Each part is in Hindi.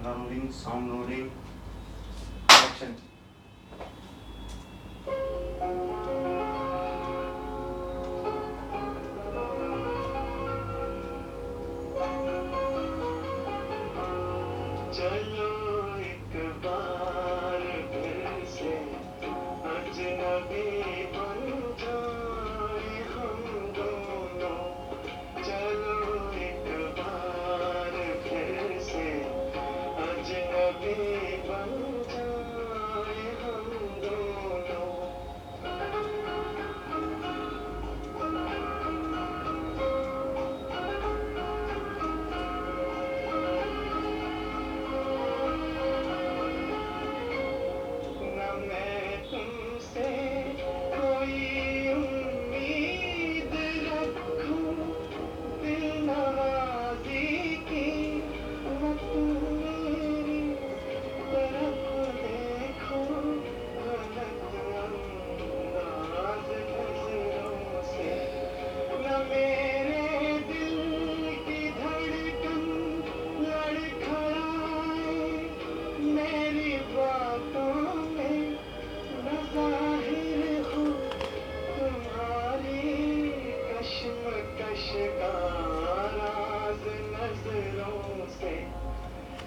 Camera rolling, sound rolling, action. चलो एक बार फिर से अजनबी बन जाए हम दोनों। चलो एक बार फिर से अजनबी बन जाए हम दोनों। न मैं तुमसे कोई उम्मीद रखूं, दिल नवाज़ी की न तुम मेरी तरफ देखो, गलत अंदाज़ नज़रों से। न मेरे दिल की धड़कन लड़खड़ाए, मेरी बातों में न ज़ाहिर हो तुम्हारी कश्मकश का राज़ नज़रों से।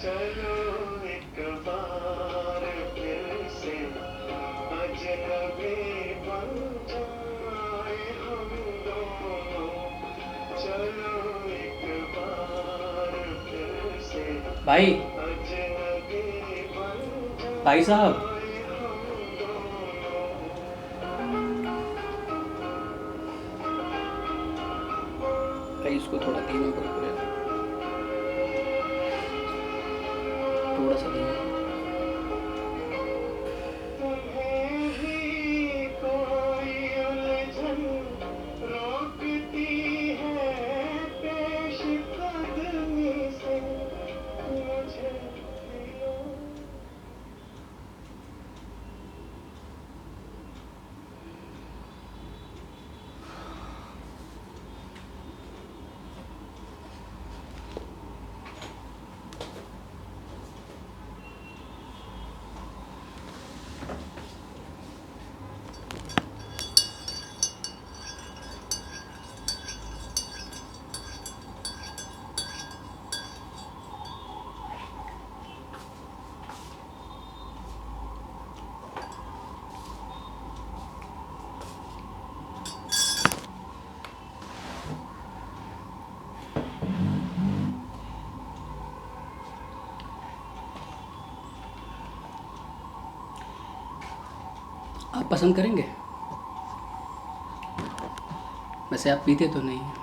चलो एक बार फिर से अजनबी बन जाए हम दोनों। चलो एक बार फिर से भाई अजनबी बन भाई साहब, जाए हम दोनों। भाई इसको थोड़ा धीमा करो यार, थोड़ा सा धीमा। तुम्हें भी कोई उलझन रोकती है पेश कदमी से, मुझे मिलो। आप पसंद करेंगे? वैसे आप पीते तो नहीं हैं।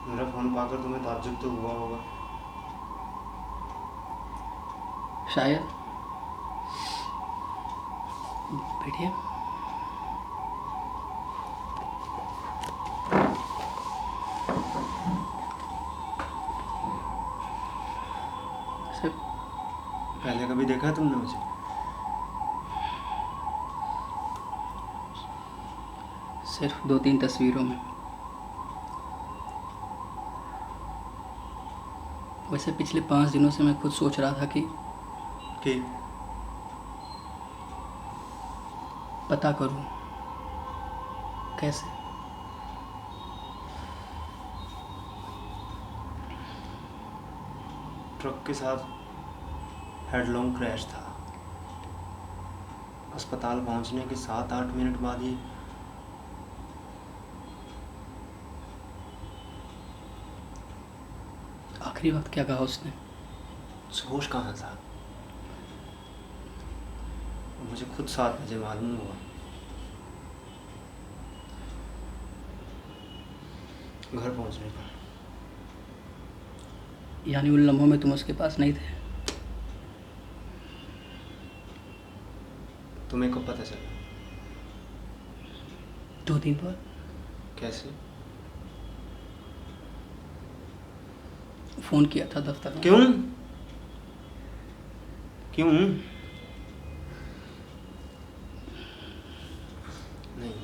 मेरा फोन पाकर तुम्हें ताज्जुब तो हुआ होगा। शायद। बैठिए। सिर्फ पहले कभी देखा है तुमने मुझे? सिर्फ 2-3 तस्वीरों में। वैसे पिछले 5 दिनों से मैं खुद सोच रहा था कि पता करूं कैसे। ट्रक के साथ हेडलॉन्ग क्रैश था। अस्पताल पहुंचने के 7-8 मिनट बाद ही आखिरी वक्त क्या कहा उसने? होश कहाँ था? मुझे खुद 7 बजे मालूम हुआ। घर पहुंचने पर। यानी उन लम्हों में तुम उसके पास नहीं थे? तुम्हें कब पता चला? 2 दिन बाद। कैसे? फ़ोन किया था दफ्तर में। क्यों? क्यों? नहीं,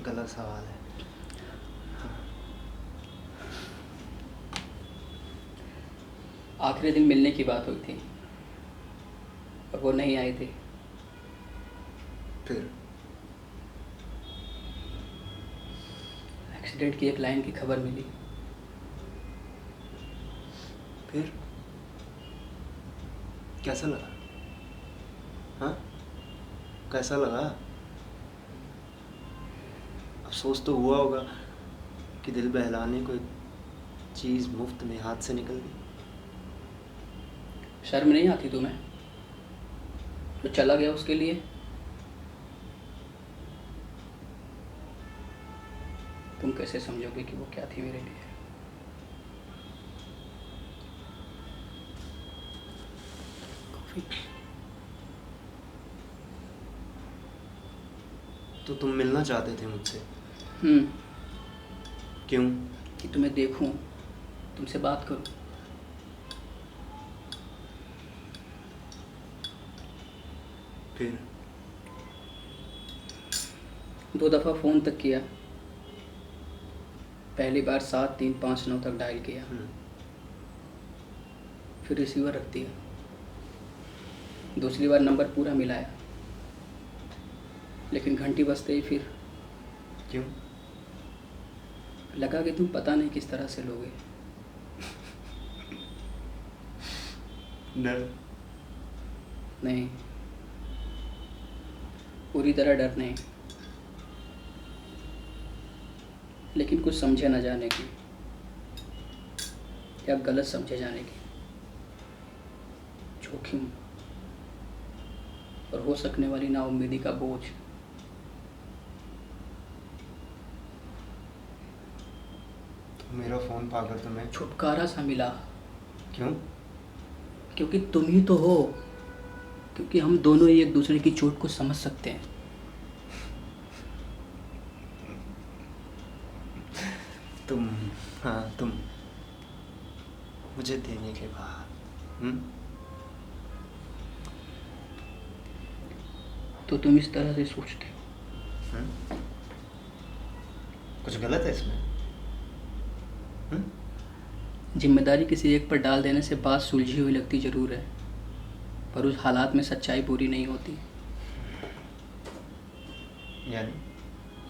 गलत सवाल है। आखिरी दिन मिलने की बात हुई थी और वो नहीं आए थे। फिर एक्सीडेंट की एक लाइन की खबर मिली। फिर कैसा लगा? हाँ, कैसा लगा? अफसोस तो हुआ होगा कि दिल बहलाने को एक चीज़ मुफ्त में हाथ से निकल गई। शर्म नहीं आती तुम्हें? जो चला गया उसके लिए तुम कैसे समझोगे कि वो क्या थी मेरे लिए? कॉफी। तो तुम मिलना चाहते थे मुझसे? क्यों? कि तुम्हें देखूं, तुमसे बात करूं। फिर 2 दफ़ा फ़ोन तक किया। पहली बार 7359 तक डायल किया, फिर रिसीवर रख दिया। दूसरी बार नंबर पूरा मिलाया, लेकिन घंटी बजते ही फिर क्यों? लगा कि तुम पता नहीं किस तरह से लोगे। डर? नहीं, पूरी तरह डर नहीं, लेकिन कुछ समझे न जाने की या गलत समझे जाने की जोखिम और हो सकने वाली नाउम्मीदी का बोझ। तो मेरा फ़ोन पाकर तुम्हें छुटकारा सा मिला। क्यों? क्योंकि तुम ही तो हो, क्योंकि हम दोनों ही एक दूसरे की चोट को समझ सकते हैं। तुम, हाँ तुम मुझे देने के बाद तो तुम इस तरह से सोचते हो। कुछ गलत है इसमें? जिम्मेदारी किसी एक पर डाल देने से बात सुलझी हुई लगती ज़रूर है, पर उस हालात में सच्चाई पूरी नहीं होती।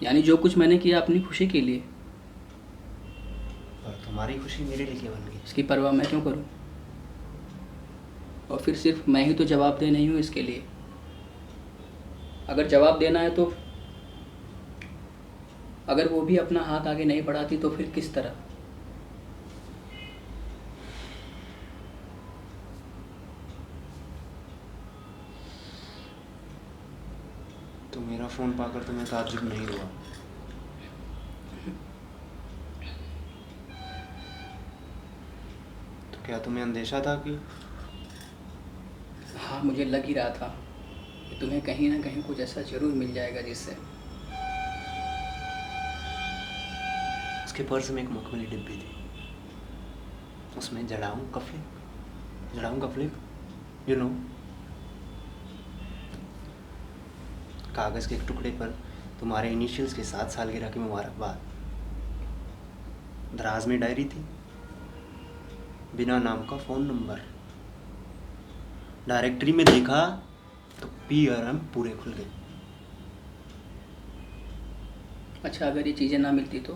यानी जो कुछ मैंने किया अपनी खुशी के लिए, और तुम्हारी खुशी मेरे लिए क्या बन गई? इसकी परवाह मैं क्यों करूं? और फिर सिर्फ मैं ही तो जवाबदेह नहीं हूं इसके लिए। अगर जवाब देना है तो अगर वो भी अपना हाथ आगे नहीं बढ़ाती तो फिर किस तरह? तो मेरा फ़ोन पाकर तुम्हें ताज्जुब नहीं हुआ? तो क्या तुम्हें अंदेशा था कि? हाँ, मुझे लग ही रहा था कि तुम्हें कहीं ना कहीं कुछ ऐसा ज़रूर मिल जाएगा जिससे। उसके पर्स में एक मखमली डिब्बी थी, उसमें जड़ाऊँ कफलिंग, यू नो, कागज़ के एक टुकड़े पर तुम्हारे इनिशियल्स के साथ सालगिरह की मुबारकबाद। दराज में डायरी थी, बिना नाम का फ़ोन नंबर। डायरेक्टरी में देखा तो PRM पूरे खुल गए। अच्छा, अगर ये चीज़ें ना मिलती तो?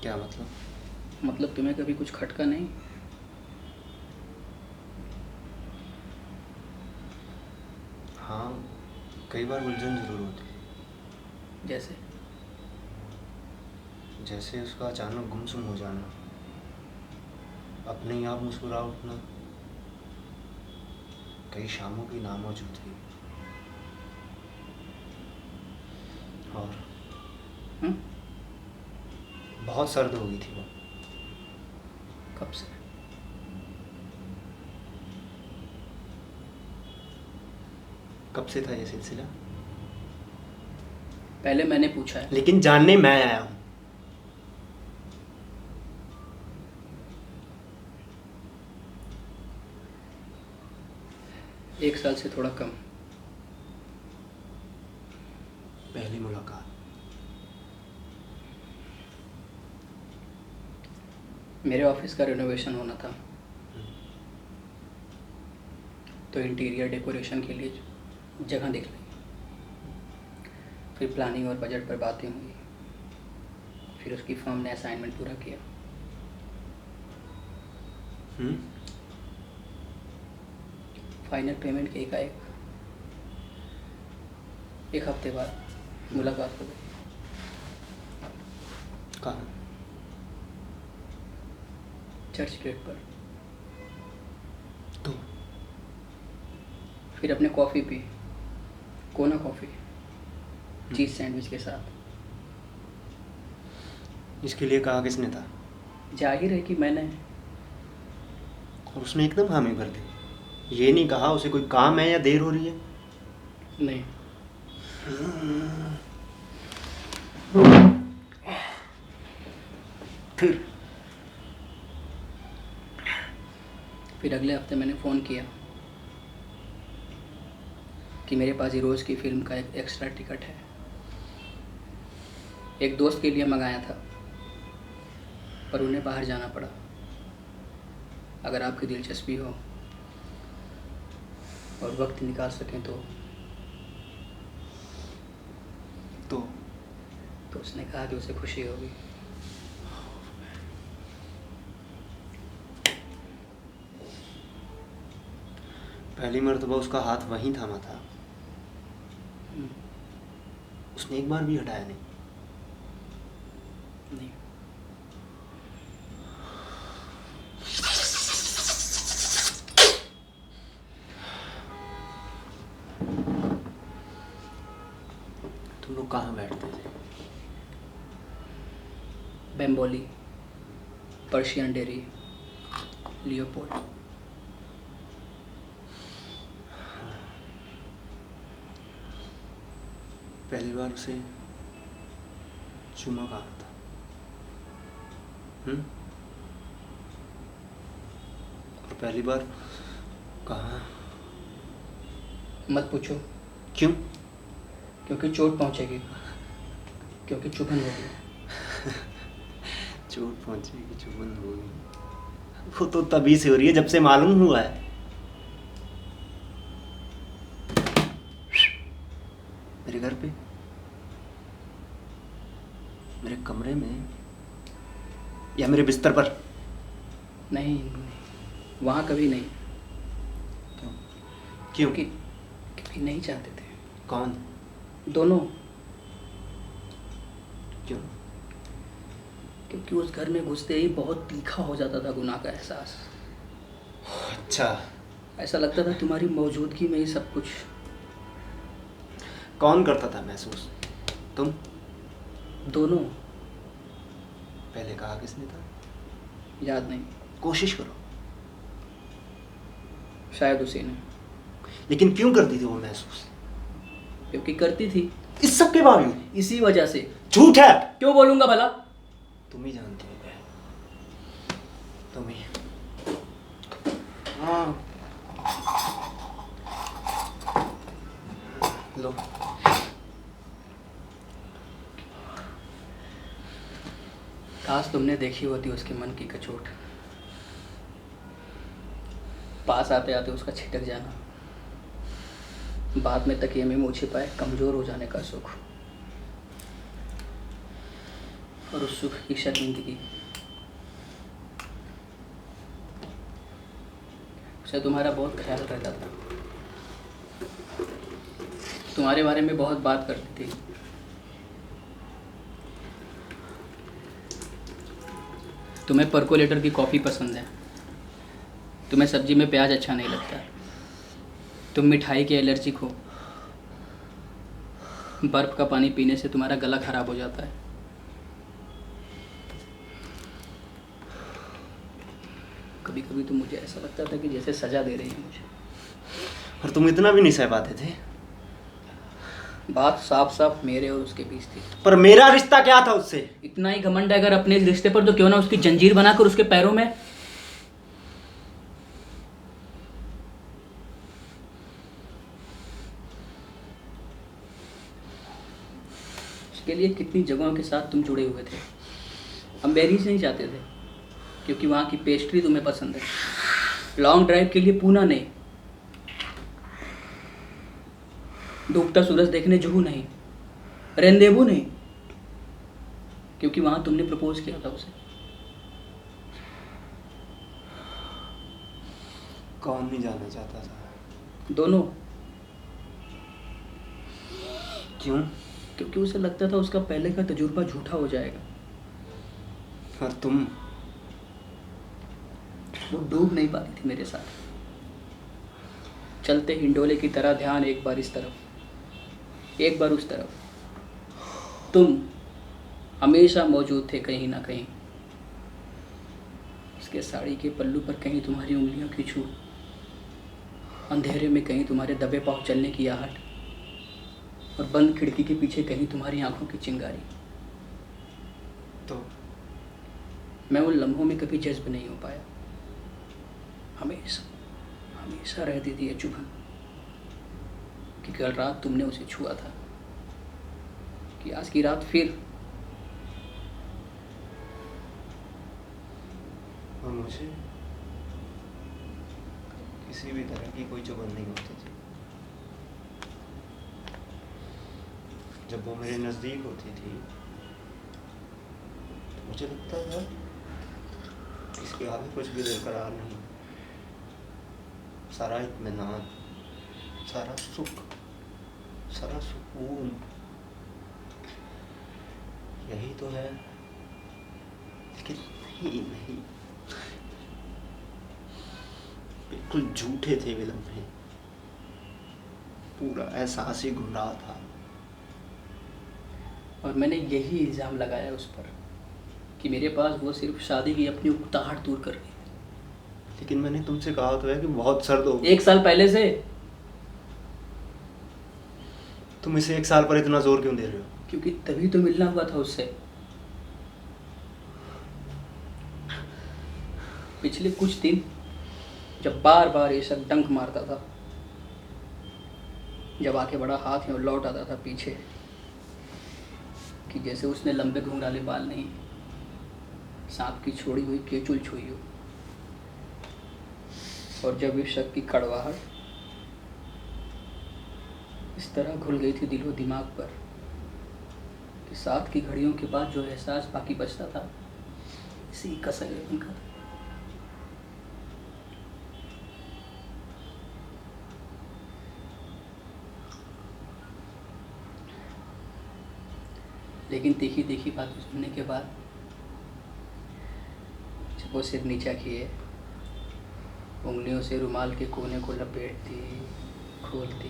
क्या मतलब? मतलब तुम्हें कभी कुछ खटका नहीं? हाँ, कई बार उलझन ज़रूर होती। जैसे उसका अचानक गुमसुम हो जाना, अपने ही आप मुस्कुरा उठना, कई शामों की नामौजूदगी, और बहुत सर्द हो गई थी वो। कब से? कब से था ये सिलसिला? पहले मैंने पूछा है। लेकिन जानने मैं आया हूँ। एक साल से थोड़ा कम। पहली मुलाकात। मेरे ऑफिस का रिनोवेशन होना था, तो इंटीरियर डेकोरेशन के लिए जगह देख ली। फिर प्लानिंग और बजट पर बातें हुई। फिर उसकी फर्म ने असाइनमेंट पूरा किया। फाइनल पेमेंट के एक हफ्ते बाद मुलाकात हो गई। कहाँ? चर्च गेट पर। तो फिर अपने कॉफ़ी पी, कोना कॉफ़ी, चीज़ सैंडविच के साथ। इसके लिए कहा किसने था? जाहिर है कि मैंने। और उसने एकदम हामी भर दी। ये नहीं कहा उसे कोई काम है या देर हो रही है? नहीं। फिर अगले हफ्ते मैंने फ़ोन किया कि मेरे पास रोज़ की फ़िल्म का एक एक्स्ट्रा टिकट है। एक दोस्त के लिए मंगाया था, पर उन्हें बाहर जाना पड़ा। अगर आपकी दिलचस्पी हो और वक्त निकाल सकें तो उसने कहा कि उसे खुशी होगी। पहली मर्तबा उसका हाथ वहीं थामा था। उसने एक बार भी हटाया नहीं। तुम लोग कहाँ बैठते थे? बेम्बोली, पर्शियन डेरी, लियोपोल्ड। पहली बार उसे चुमा कहाँ था? और पहली बार कहाँ? मत पूछो। क्यों? क्योंकि चोट पहुंचेगी, क्योंकि चुभन होगी। चोट पहुंचेगी, चुभन होगी। वो तो तभी से हो रही है जब से मालूम हुआ है। मेरे घर पे, मेरे कमरे में, या मेरे बिस्तर पर? नहीं, वहाँ कभी नहीं। क्यों? क्योंकि नहीं चाहते थे। कौन? दोनों। क्यों? क्योंकि उस घर में घुसते ही बहुत तीखा हो जाता था गुनाह का एहसास। अच्छा। ऐसा लगता था तुम्हारी मौजूदगी में ही सब कुछ। कौन करता था महसूस? तुम? दोनों। पहले कहा किसने था? याद नहीं। कोशिश करो। शायद उसी ने। लेकिन क्यों करती थी वो महसूस? क्योंकि करती थी। इस सब के बावजूद? इसी वजह से। झूठ है। क्यों बोलूंगा भला? तुम ही जानते हो। तुम ही। हाँ, लो। काश तुमने देखी होती उसके मन की कचोट। पास आते आते उसका छिटक जाना, बाद में तकिए में मुँह छिपाए कमजोर हो जाने का सुख, और उस सुख की शर्मिंदगी। उसे तुम्हारा बहुत ख्याल रहता था, तुम्हारे बारे में बहुत बात करती थी। तुम्हें परकोलेटर की कॉफ़ी पसंद है, तुम्हें सब्जी में प्याज अच्छा नहीं लगता, तुम मिठाई के एलर्जिक हो, बर्फ़ का पानी पीने से तुम्हारा गला खराब हो जाता है। कभी कभी तो मुझे ऐसा लगता था कि जैसे सज़ा दे रही है मुझे। और तुम इतना भी नहीं सह पाते थे? बात साफ साफ मेरे और उसके बीच थी। पर मेरा रिश्ता क्या था उससे? इतना ही घमंड है अगर अपने रिश्ते पर, तो क्यों ना उसकी जंजीर बनाकर उसके पैरों में। उसके लिए कितनी जगहों के साथ तुम जुड़े हुए थे। हम मैरिज नहीं चाहते थे क्योंकि वहाँ की पेस्ट्री तुम्हें पसंद है। लॉन्ग ड्राइव के लिए पूना नहीं, डूबता सूरज देखने जुहू नहीं, रेंदेवू नहीं, क्योंकि वहाँ तुमने प्रपोज किया था उसे। कौन नहीं जाना चाहता था? दोनों। क्यों? क्योंकि उसे लगता था उसका पहले का तजुर्बा झूठा हो जाएगा। और तुम? वो डूब नहीं पा रही थी मेरे साथ। चलते हिंडोले की तरह ध्यान एक बार इस तरफ, एक बार उस तरफ। तुम हमेशा मौजूद थे कहीं ना कहीं। उसके साड़ी के पल्लू पर कहीं तुम्हारी उंगलियों की छू, अंधेरे में कहीं तुम्हारे दबे पाँव चलने की आहट, और बंद खिड़की के पीछे कहीं तुम्हारी आंखों की चिंगारी। तो मैं उन लम्हों में कभी जज्ब नहीं हो पाया। हमेशा हमेशा रहती थी ये चुभन कि कल रात तुमने उसे छुआ था, कि आज की रात फिर। और मुझे किसी भी तरह की कोई चुभन नहीं होती थी। जब वो मेरे नज़दीक होती थी तो मुझे लगता था इसके आगे कुछ भी बरकरार नहीं। सारा इत्मीनान, सारा सुख, सारा सुकून यही तो है। लेकिन नहीं नहीं, बिल्कुल झूठे थे वे लम्हे। पूरा एहसास ही गुमराह था। और मैंने यही इल्ज़ाम लगाया उस पर कि मेरे पास वो सिर्फ शादी की अपनी उकताहट दूर कर रही है। लेकिन मैंने तुमसे कहा तो है कि बहुत सर्द हो। 1 साल पहले से। तुम इसे 1 साल पर इतना जोर क्यों दे रहे हो? क्योंकि तभी तो मिलना हुआ था उससे। पिछले कुछ दिन जब बार बार ये सब डंक मारता था, जब आके बड़ा हाथ में लौट आता था पीछे, कि जैसे उसने लंबे घुंघराले बाल नहीं, सांप की छोड़ी हुई केचुल छुई हो। और जब इस शक की कड़वाहट इस तरह घुल गई थी दिलो दिमाग पर कि साथ की घड़ियों के बाद जो एहसास बाकी बचता था, इसी का संग उनका था। लेकिन तीखी तीखी बात सुनने के बाद जब वो सिर नीचा किए, उंगलियों से रुमाल के कोने को लपेटती, खोलती,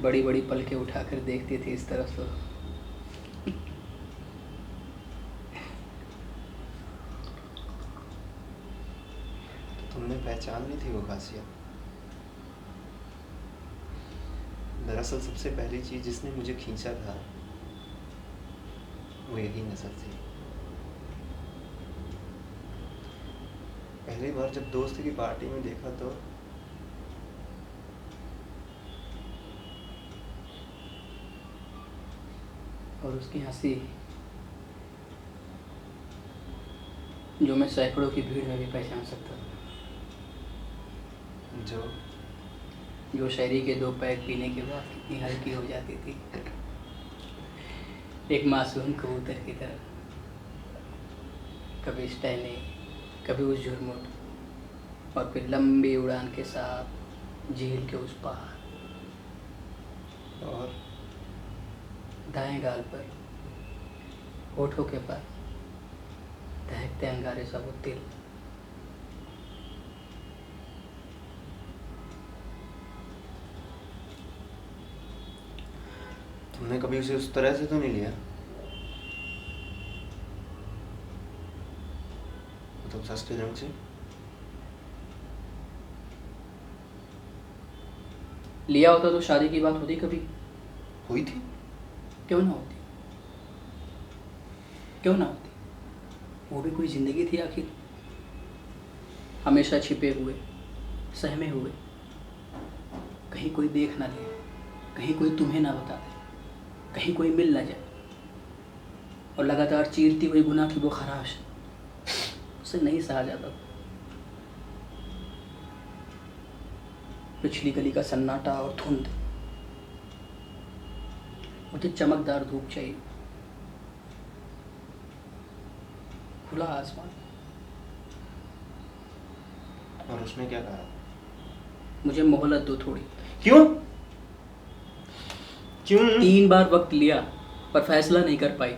बड़ी बड़ी पलकें उठाकर देखती थी इस तरफ, तो तुमने पहचान ली थी वो खासियत। दरअसल सबसे पहली चीज जिसने मुझे खींचा था वो यही नजर थी। पहली बार जब दोस्त की पार्टी में देखा तो और उसकी हंसी जो मैं सैकड़ों की भीड़ में भी पहचान सकता था, जो शहरी के 2 पैक पीने के बाद कितनी हल्की हो जाती थी, एक मासूम कबूतर की तरह, कभी स्टैने, कभी उस झुरमुट, और फिर लंबी उड़ान के साथ झील के उस पार, और दाएं गाल पर, होठों के पास दहकते अंगारे सा वो तिल। तुमने कभी उसे उस तरह से तो नहीं लिया? मतलब सस्ते ढंग से? लिया होता तो शादी की बात होती कभी? हुई थी? क्यों ना होती, क्यों ना होती। वो भी कोई ज़िंदगी थी आखिर। हमेशा छिपे हुए, सहमे हुए, कहीं कोई देख ना ले, कहीं कोई तुम्हें ना बता दे, कहीं कोई मिल ना जाए, और लगातार चीरती हुई गुनाह की वो खराश उसे नहीं सहा जाता था। पिछली गली का सन्नाटा और धुंध, मुझे चमकदार धूप चाहिए, खुला आसमान। और उसने क्या कहा? मुझे मोहलत दो थोड़ी। क्यों? क्यों? 3 बार वक्त लिया पर फैसला नहीं कर पाई।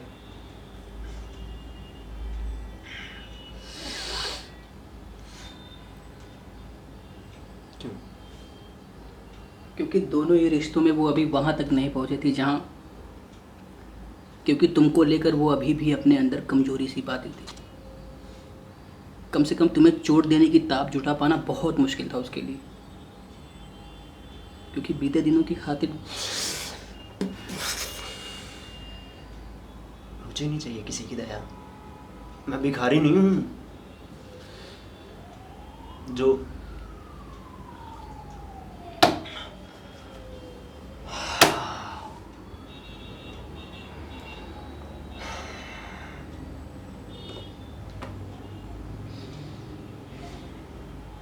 क्यों? क्योंकि दोनों ही रिश्तों में वो अभी वहां तक नहीं पहुंचे थे जहां, क्योंकि तुमको लेकर वो अभी भी अपने अंदर कमजोरी सी पाती थी। कम से कम तुम्हें चोट देने की ताप जुटा पाना बहुत मुश्किल था उसके लिए, क्योंकि बीते दिनों की खातिर मुझे नहीं चाहिए किसी की दया। मैं भिखारी नहीं हूं जो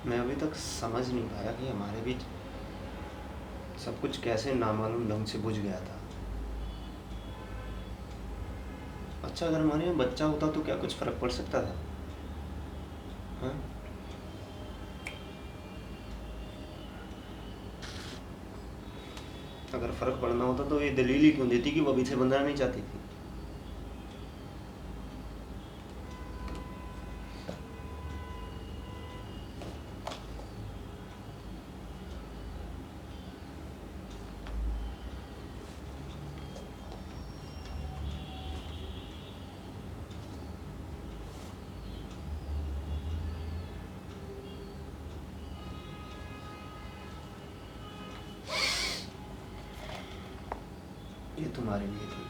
मैं अभी तक समझ नहीं पाया कि हमारे बीच सब कुछ कैसे नामालूम ढंग से बुझ गया था। अच्छा, अगर हमारे यहाँ बच्चा होता तो क्या कुछ फर्क पड़ सकता था? हाँ? अगर फर्क पड़ना होता तो ये दलील ही क्यों देती कि वो अभी से बंधना नहीं चाहती थी? ये तुम्हारे लिए थी।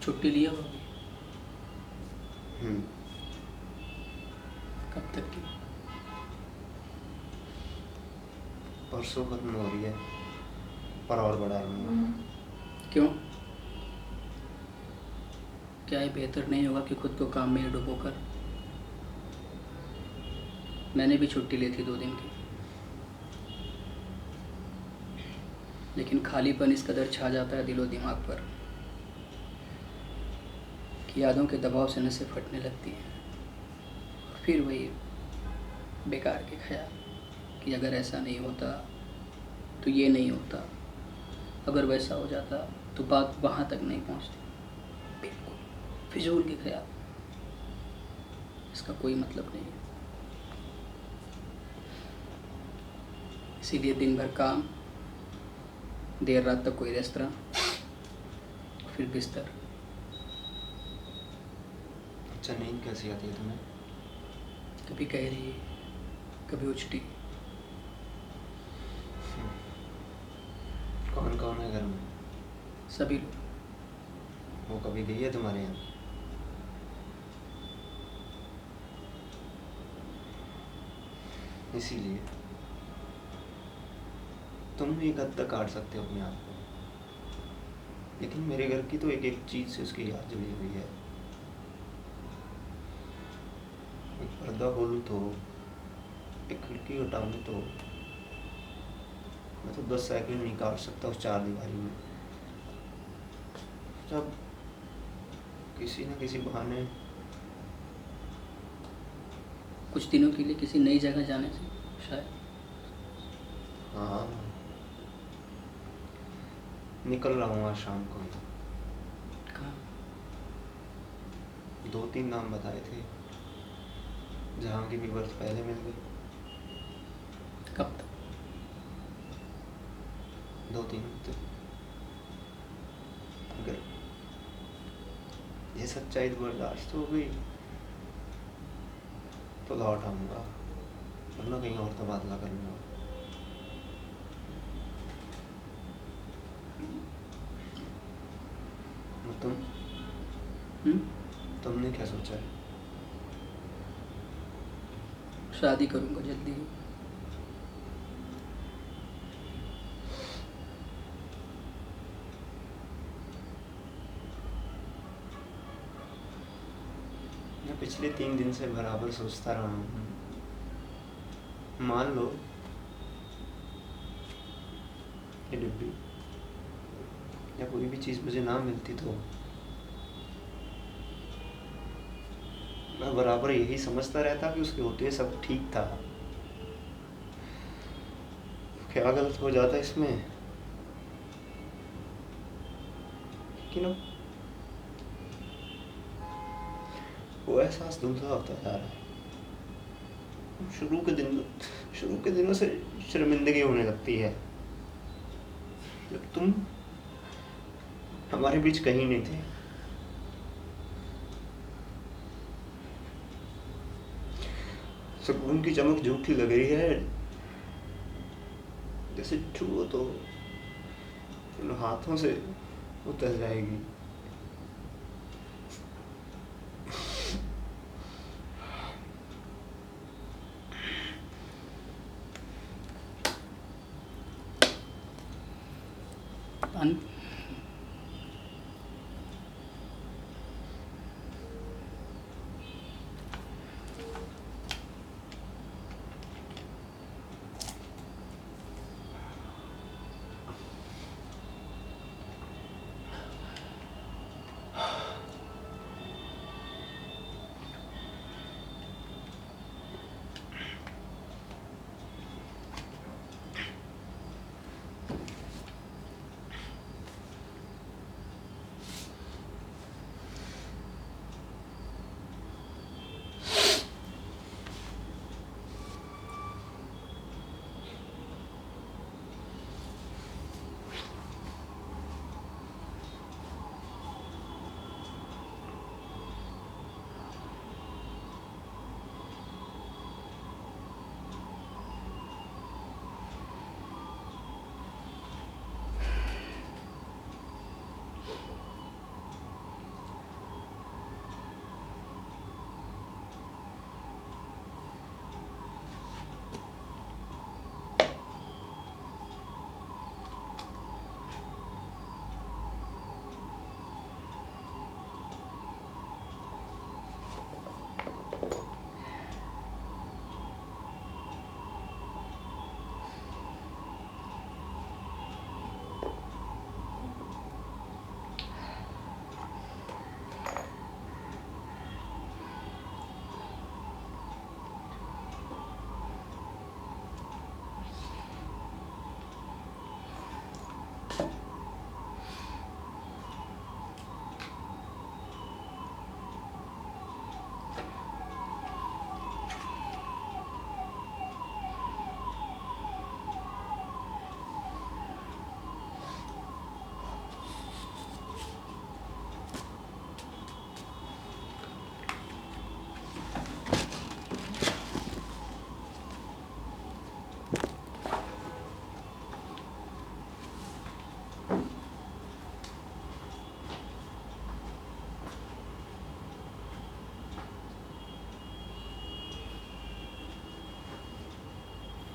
छुट्टी लिया होगी। हम्म। कब तक की? परसों खत्म हो रही है, पर और बढ़ा लूंगा। क्यों? क्या ये बेहतर नहीं होगा कि खुद को काम में ही डुबो कर? मैंने भी छुट्टी ली थी 2 दिन की, लेकिन खालीपन इस कदर छा जाता है दिलो दिमाग पर कि यादों के दबाव से नसें फटने लगती हैं। और फिर वही बेकार के ख्याल कि अगर ऐसा नहीं होता तो ये नहीं होता, अगर वैसा हो जाता तो बात वहाँ तक नहीं पहुँचती। बिल्कुल फिजूल के ख्याल, इसका कोई मतलब नहीं है। इसीलिए दिन भर काम, देर रात तक कोई रेस्तरां, फिर बिस्तर। अच्छा, नींद कैसी आती है तुम्हें? कभी गहरी, कभी उचटी। कौन कौन है घर में? सभी लोग। वो कभी गई है तुम्हारे यहाँ? इसीलिए तुम एक हद तक काट सकते हो अपने आप को, लेकिन मेरे घर की तो एक एक चीज से उसकी याद जुड़ी हुई है। एक पर्दा खोलूं तो, एक खिड़की हटाऊं तो, मैं तो 10 सेकंड नहीं काट सकता उस 4 दीवारी में। जब किसी न किसी बहाने कुछ दिनों के लिए किसी नई जगह जाने से शायद। हाँ, निकल रहा हूँ आज शाम को। कहाँ? 2-3 नाम बताए थे जहाँ की भी बर्थ पहले मिल गई। कब तक? 2-3 हफ्ते। अगर ये सच्चाई बर्दाश्त हो गई तो लौट आऊँगा, वरना कहीं और तबादला कर लूँगा। तुम? तुमने क्या सोचा है? शादी करूँगा जल्दी। मैं पिछले 3 दिन से बराबर सोचता रहा हूँ। मान लो ये डिब्बी या कोई भी चीज़ मुझे ना मिलती तो मैं बराबर यही समझता रहता कि उसके होते सब ठीक था। क्या गलत हो जाता इसमें? लेकिन अब वो एहसास धुंधला होता जा रहा है। शुरू के दिनों से शर्मिंदगी होने लगती है जब तुम हमारे बीच कहीं नहीं थे। सुकून की चमक झूठी लग रही है, जैसे छुओ तो इन हाथों से उतर जाएगी।